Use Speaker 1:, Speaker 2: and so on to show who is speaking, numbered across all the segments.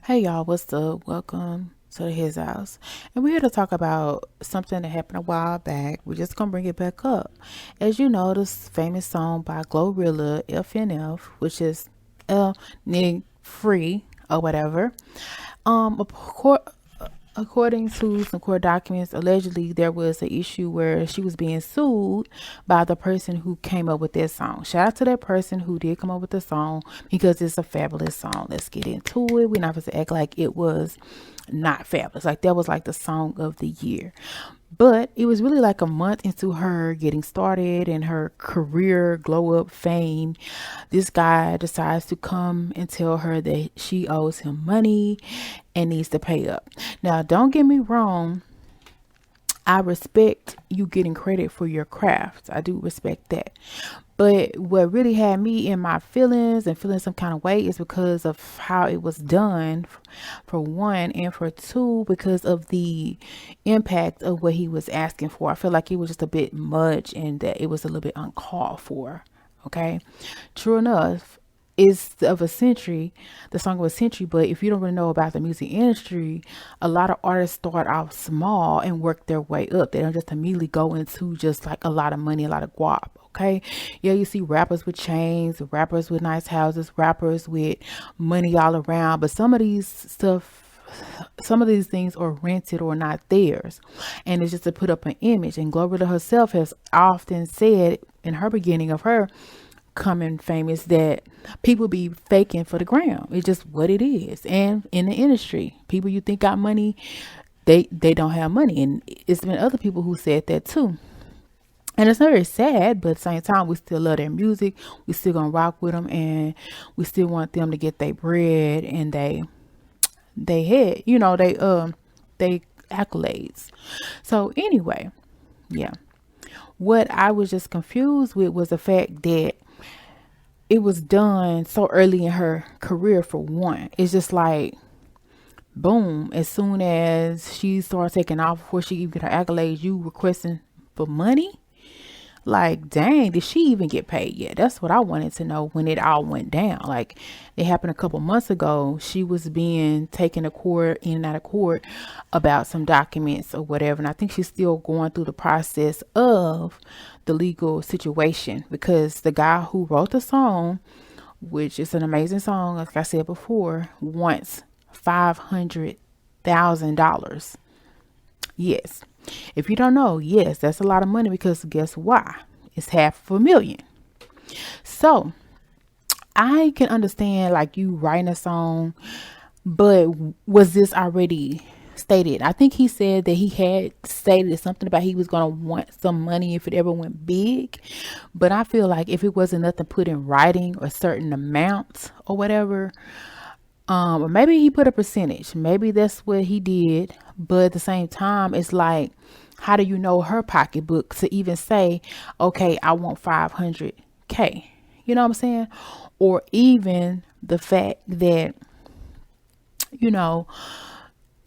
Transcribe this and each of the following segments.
Speaker 1: Hey y'all, what's up? Welcome to his house. And we're here to talk about something that happened a while back. We're just gonna bring it back up. As you know, this famous song by Glorilla, FNF, which is Nig Free or whatever. Of course, according to some court documents, allegedly there was an issue where she was being sued by the person who came up with that song. Shout out to that person who did come up with the song because it's a fabulous song. Let's get into it. We're not supposed to act like it was not fabulous. Like that was like the song of the year. But it was really like a month into her getting started and her career glow up fame. This guy decides to come and tell her that she owes him money and needs to pay up. Now, don't get me wrong. I respect you getting credit for your craft. I do respect that. But what really had me in my feelings and feeling some kind of way is because of how it was done, for one, and for two, because of the impact of what he was asking for. I feel like it was just a bit much and that it was a little bit uncalled for. Okay. True enough, it's of a century, the song of a century. But if you don't really know about the music industry, a lot of artists start off small and work their way up. They don't just immediately go into just like a lot of money, a lot of guap. Okay. Yeah, you see rappers with chains, rappers with nice houses, rappers with money all around. But some of these things are rented or not theirs. And it's just to put up an image. And Glorilla herself has often said in her beginning of her coming famous that people be faking for the gram. It's just what it is. And in the industry, people you think got money, they don't have money. And it's been other people who said that too. And it's very sad, but at the same time, we still love their music. We still gonna rock with them, and we still want them to get their bread and they had, they accolades. So anyway, yeah. What I was just confused with was the fact that it was done so early in her career. For one, it's just like boom, as soon as she started taking off, before she even get her accolades, you requesting for money. Like, dang, did she even get paid yet? That's what I wanted to know when it all went down. Like, it happened a couple months ago. She was being taken to court, in and out of court, about some documents or whatever. And I think she's still going through the process of the legal situation, because the guy who wrote the song, which is an amazing song, like I said before, wants $500,000. Yes. If you don't know, yes, that's a lot of money, because guess why? It's $500,000. So I can understand like you writing a song, but was this already stated? I think he said that he had stated something about he was going to want some money if it ever went big. But I feel like if it wasn't nothing put in writing or certain amounts or whatever, or maybe he put a percentage. Maybe that's what he did. But at the same time, it's like, how do you know her pocketbook to even say, okay, I want 500K? You know what I'm saying? Or even the fact that, you know,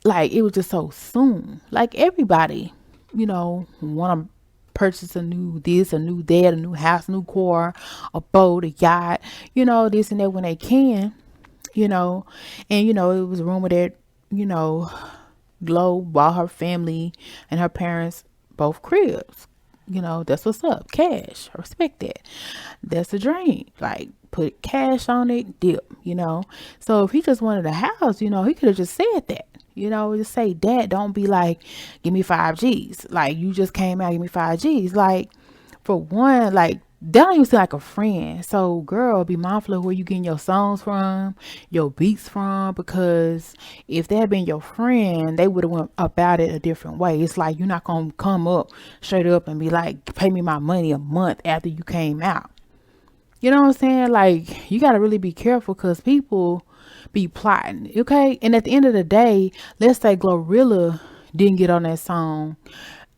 Speaker 1: like it was just so soon. Like everybody, want to purchase a new this, a new that, a new house, a new car, a boat, a yacht, this and that when they can. And it was rumored that, Glow bought her family and her parents both cribs. That's what's up. Cash. I respect that. That's a dream. Like, put cash on it, dip. So if he just wanted a house, he could have just said that. Just say that. Don't be like, give me 5 G's. Like, you just came out, give me 5 G's. Like, for one, like, that don't even seem like a friend. So, girl, be mindful of where you getting your songs from, your beats from, because if they had been your friend, they would have went about it a different way. It's like you're not gonna come up straight up and be like, pay me my money a month after you came out. You know what I'm saying? Like, you gotta really be careful, because people be plotting, okay? And at the end of the day, let's say Glorilla didn't get on that song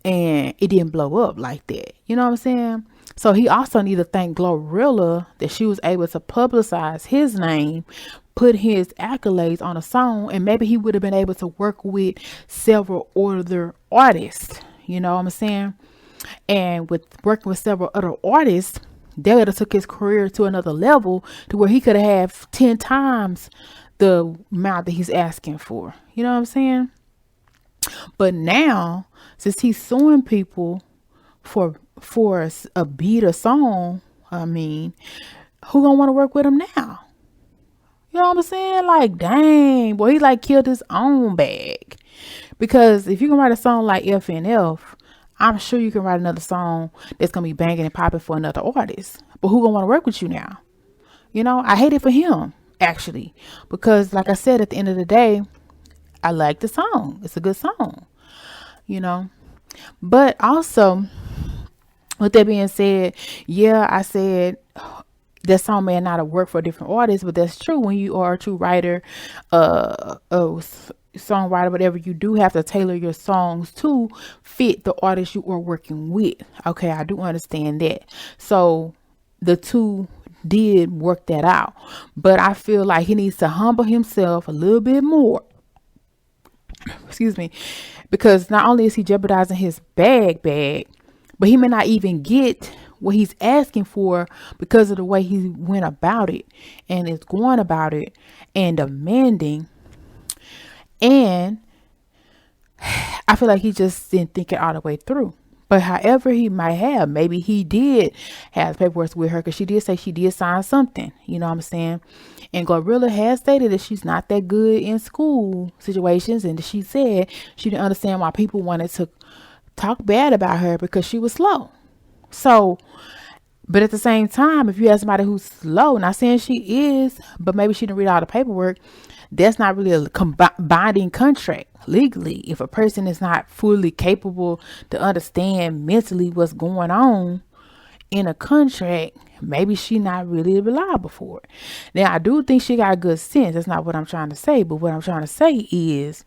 Speaker 1: and it didn't blow up like that. You know what I'm saying? So he also need to thank Glorilla that she was able to publicize his name, put his accolades on a song, and maybe he would have been able to work with several other artists. You know what I'm saying? And with working with several other artists, they would have took his career to another level, to where he could have 10 times the amount that he's asking for. You know what I'm saying? But now, since he's suing people for a beat or song, I mean, who gonna want to work with him now? You know what I'm saying? Like, dang, boy, he like killed his own bag. Because if you can write a song like FNF, I'm sure you can write another song that's gonna be banging and popping for another artist. But who gonna want to work with you now? You know, I hate it for him, actually, because like I said, at the end of the day, I like the song. It's a good song, you know. But also, with that being said, yeah, I said that song may not have worked for different artists, but that's true. When you are a true writer, songwriter, whatever, you do have to tailor your songs to fit the artist you are working with. Okay, I do understand that. So the two did work that out, but I feel like he needs to humble himself a little bit more. Excuse me, because not only is he jeopardizing his bag, but he may not even get what he's asking for because of the way he went about it and is going about it and demanding. And I feel like he just didn't think it all the way through. But however he might have, maybe he did have paperwork with her, because she did say she did sign something. You know what I'm saying? And Glorilla has stated that she's not that good in school situations. And she said she didn't understand why people wanted to talk bad about her because she was slow. So, but at the same time, if you have somebody who's slow, not saying she is, but maybe she didn't read all the paperwork, that's not really a binding contract legally. If a person is not fully capable to understand mentally what's going on in a contract, maybe she not really reliable for it. Now, I do think she got good sense. That's not what I'm trying to say. But what I'm trying to say is,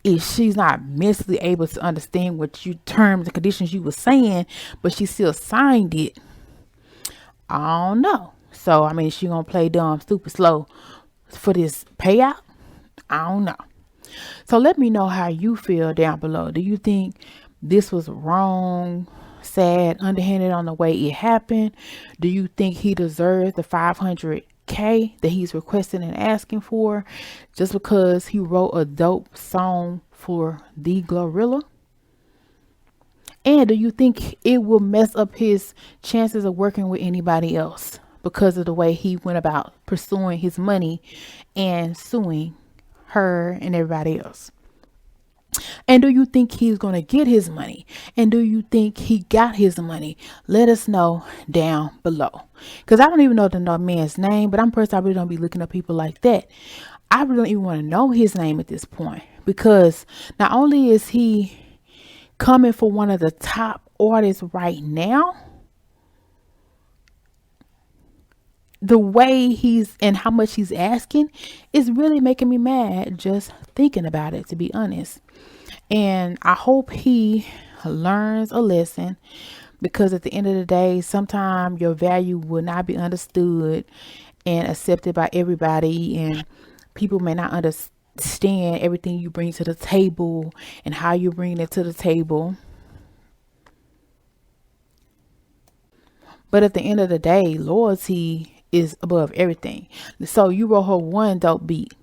Speaker 1: if she's not mentally able to understand what you terms and conditions you were saying, but she still signed it, I don't know. So, I mean, she gonna play dumb, stupid, slow for this payout? I don't know. So let me know how you feel down below. Do you think this was wrong, sad, underhanded on the way it happened? Do you think he deserves the $500K that he's requesting and asking for just because he wrote a dope song for the Glorilla? And do you think it will mess up his chances of working with anybody else because of the way he went about pursuing his money and suing her and everybody else? And do you think he's going to get his money? And do you think he got his money? Let us know down below. Because I don't even know the man's name, but I'm personally, I really don't be looking up people like that. I really don't even want to know his name at this point, because not only is he coming for one of the top artists right now, the way he's and how much he's asking is really making me mad just thinking about it, to be honest. And I hope he learns a lesson, because at the end of the day, sometimes your value will not be understood and accepted by everybody, and people may not understand everything you bring to the table and how you bring it to the table. But at the end of the day, loyalty is above everything. So you wrote her one dope beat.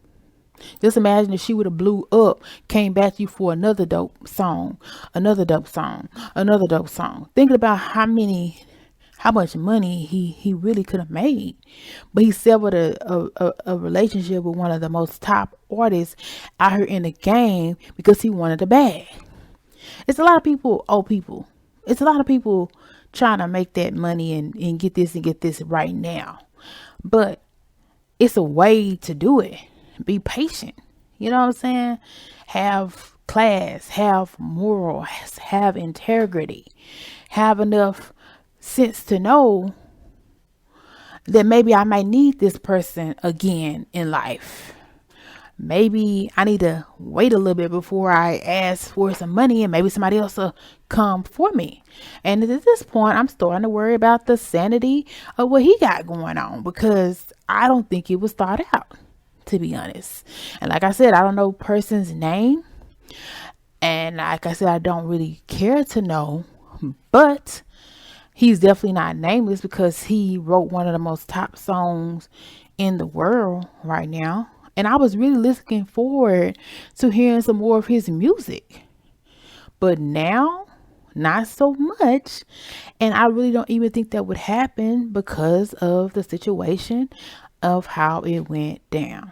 Speaker 1: Just imagine if she would have blew up, came back to you for another dope song, another dope song, another dope song. Thinking about how much money he really could have made. But he severed a relationship with one of the most top artists out here in the game because he wanted the bag. It's a lot of people, old people. It's a lot of people trying to make that money and get this right now. But it's a way to do it. Be patient. You know what I'm saying? Have class, have morals, have integrity, have enough sense to know that maybe I might need this person again in life. Maybe I need to wait a little bit before I ask for some money, and maybe somebody else will come for me. And at this point, I'm starting to worry about the sanity of what he got going on, because I don't think it was thought out, to be honest. And like I said, I don't know person's name. And like I said, I don't really care to know, but he's definitely not nameless because he wrote one of the most top songs in the world right now. And I was really looking forward to hearing some more of his music. But now, not so much. And I really don't even think that would happen because of the situation of how it went down.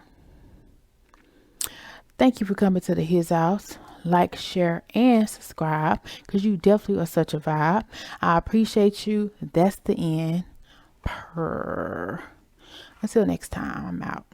Speaker 1: Thank you for coming to the His House. Like, share, and subscribe because you definitely are such a vibe. I appreciate you. That's the end. Until next time, I'm out.